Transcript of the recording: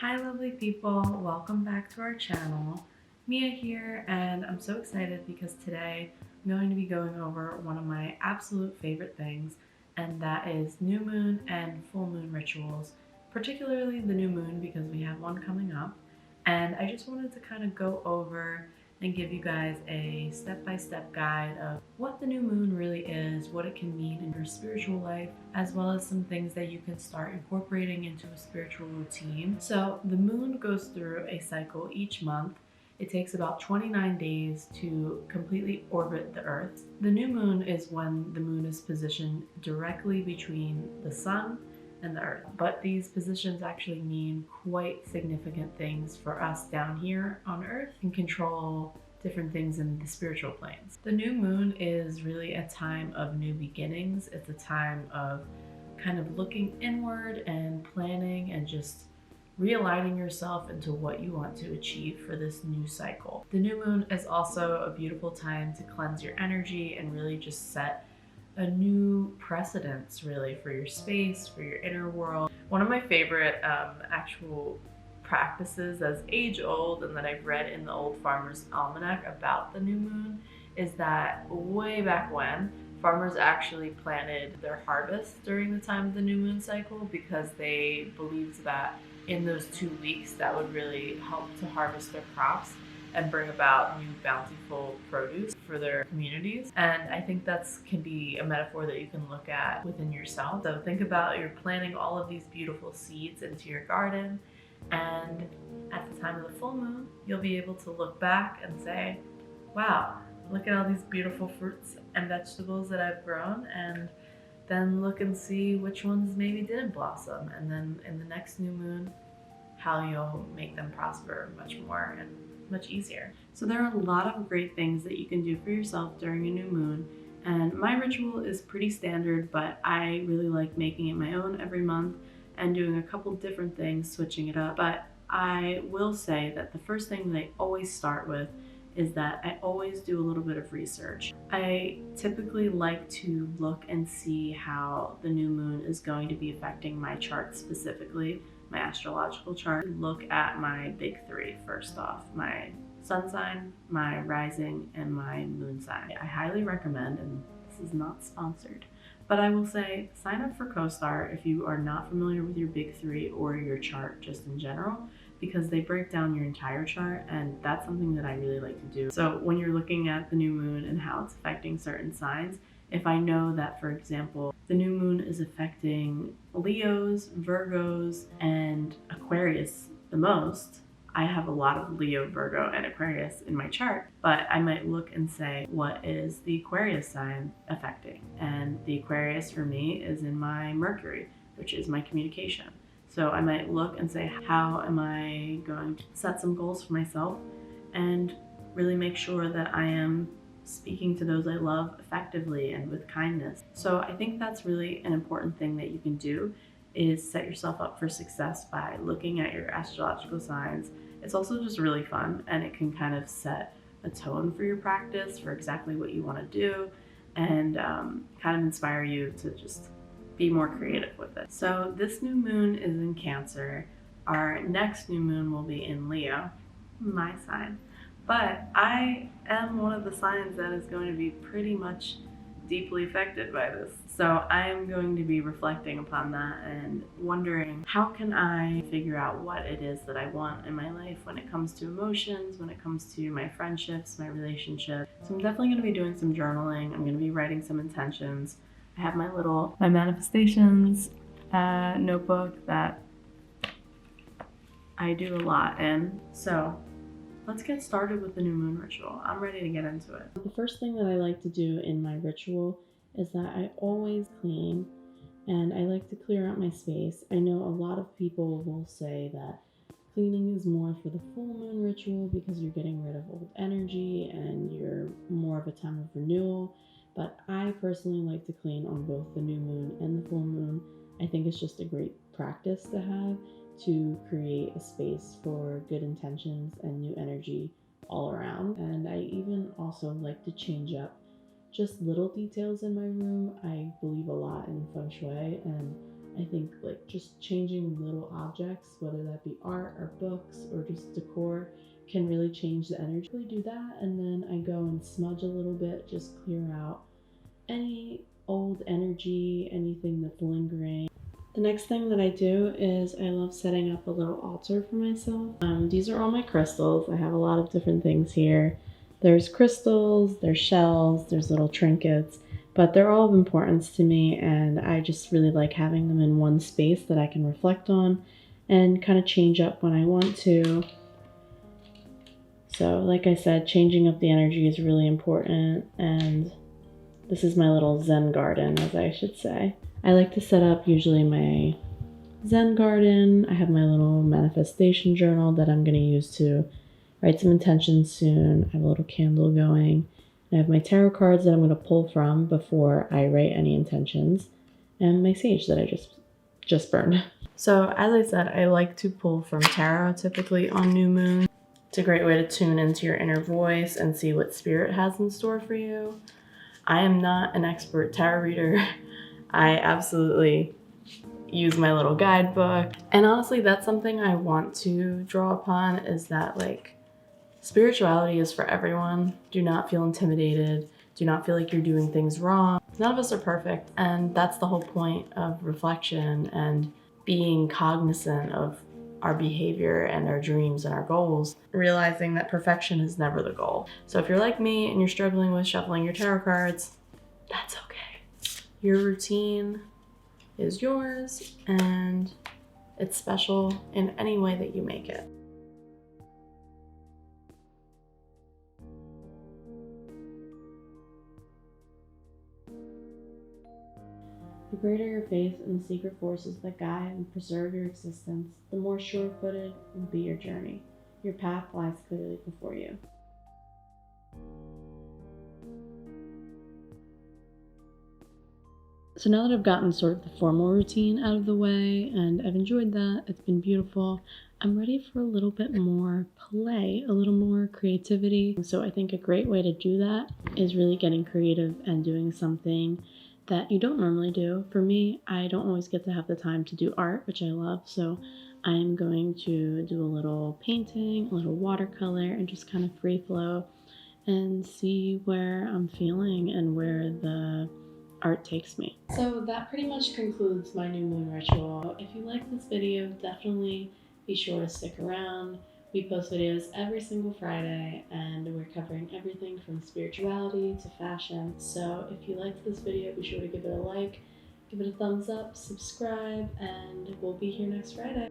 Hi lovely people, welcome back to our channel. Mia here, and I'm so excited because today I'm going to be going over one of my absolute favorite things, and that is new moon and full moon rituals, particularly the new moon because we have one coming up. And I just wanted to kind of go over and give you guys a step-by-step guide of what the new moon really is, what it can mean in your spiritual life, as well as some things that you can start incorporating into a spiritual routine. So the moon goes through a cycle each month. It takes about 29 days to completely orbit the Earth. The new moon is when the moon is positioned directly between the sun and the Earth. But these positions actually mean quite significant things for us down here on Earth and control different things in the spiritual planes. The new moon is really a time of new beginnings. It's a time of kind of looking inward and planning and just realigning yourself into what you want to achieve for this new cycle. The new moon is also a beautiful time to cleanse your energy and really just set a new precedence really for your space, for your inner world. One of my favorite actual practices that's age old and that I've read in the Old Farmer's Almanac about the new moon is that way back when, farmers actually planted their harvest during the time of the new moon cycle because they believed that in those 2 weeks that would really help to harvest their crops and bring about new bountiful produce for their communities. And I think that's can be a metaphor that you can look at within yourself. So think about you're planting all of these beautiful seeds into your garden, and at the time of the full moon, you'll be able to look back and say, wow, look at all these beautiful fruits and vegetables that I've grown, and then look and see which ones maybe didn't blossom, and then in the next new moon, how you'll make them prosper much more and much easier. So there are a lot of great things that you can do for yourself during a new moon, and my ritual is pretty standard, but I really like making it my own every month and doing a couple different things, switching it up. But I will say that the first thing that I always start with is that I always do a little bit of research. I typically like to look and see how the new moon is going to be affecting my chart specifically, my astrological chart. Look at my big three first off, my sun sign, my rising, and my moon sign. I highly recommend, and this is not sponsored, but I will say sign up for CoStar if you are not familiar with your big three or your chart just in general, because they break down your entire chart, and that's something that I really like to do. So when you're looking at the new moon and how it's affecting certain signs, if I know that, for example, the new moon is affecting Leos, Virgos, and Aquarius the most, I have a lot of Leo, Virgo, and Aquarius in my chart, but I might look and say, what is the Aquarius sign affecting? And the Aquarius for me is in my Mercury, which is my communication. So I might look and say, how am I going to set some goals for myself and really make sure that I am speaking to those I love effectively and with kindness. So I think that's really an important thing that you can do, is set yourself up for success by looking at your astrological signs. It's also just really fun, and it can kind of set a tone for your practice, for exactly what you want to do, and kind of inspire you to just be more creative with it. So this new moon is in Cancer. Our next new moon will be in Leo, my sign. But I am one of the signs that is going to be pretty much deeply affected by this. So I am going to be reflecting upon that and wondering, how can I figure out what it is that I want in my life when it comes to emotions, when it comes to my friendships, my relationships. So I'm definitely going to be doing some journaling. I'm going to be writing some intentions. I have my manifestations notebook that I do a lot in. So let's get started with the new moon ritual. I'm ready to get into it. The first thing that I like to do in my ritual is that I always clean, and I like to clear out my space. I know a lot of people will say that cleaning is more for the full moon ritual because you're getting rid of old energy and you're more of a time of renewal. But I personally like to clean on both the new moon and the full moon. I think it's just a great practice to have, to create a space for good intentions and new energy all around. And I even also like to change up just little details in my room. I believe a lot in feng shui, and I think like just changing little objects, whether that be art or books or just decor, can really change the energy. I do that, and then I go and smudge a little bit, just clear out any old energy, anything that's lingering. The next thing that I do is I love setting up a little altar for myself. These are all my crystals. I have a lot of different things here. There's crystals, there's shells, there's little trinkets, but they're all of importance to me, and I just really like having them in one space that I can reflect on and kind of change up when I want to. So like I said, changing up the energy is really important, and this is my little Zen garden, as I should say. I like to set up usually my Zen garden. I have my little manifestation journal that I'm going to use to write some intentions soon. I have a little candle going. I have my tarot cards that I'm going to pull from before I write any intentions, and my sage that I just burned. So as I said, I like to pull from tarot typically on new moon. It's a great way to tune into your inner voice and see what spirit has in store for you. I am not an expert tarot reader. I absolutely use my little guidebook. And honestly, that's something I want to draw upon, is that like spirituality is for everyone. Do not feel intimidated. Do not feel like you're doing things wrong. None of us are perfect. And that's the whole point of reflection and being cognizant of our behavior and our dreams and our goals, realizing that perfection is never the goal. So if you're like me and you're struggling with shuffling your tarot cards, that's okay. Your routine is yours, and it's special in any way that you make it. The greater your faith in the secret forces that guide and preserve your existence, the more sure-footed will be your journey. Your path lies clearly before you. So now that I've gotten sort of the formal routine out of the way and I've enjoyed that, it's been beautiful, I'm ready for a little bit more play, a little more creativity. So I think a great way to do that is really getting creative and doing something that you don't normally do. For me, I don't always get to have the time to do art, which I love, so I'm going to do a little painting, a little watercolor, and just kind of free flow and see where I'm feeling and where the art takes me. So that pretty much concludes my new moon ritual. If you like this video, definitely be sure to stick around. We post videos every single Friday, and we're covering everything from spirituality to fashion. So if you liked this video, be sure to give it a like, give it a thumbs up, subscribe, and we'll be here next Friday.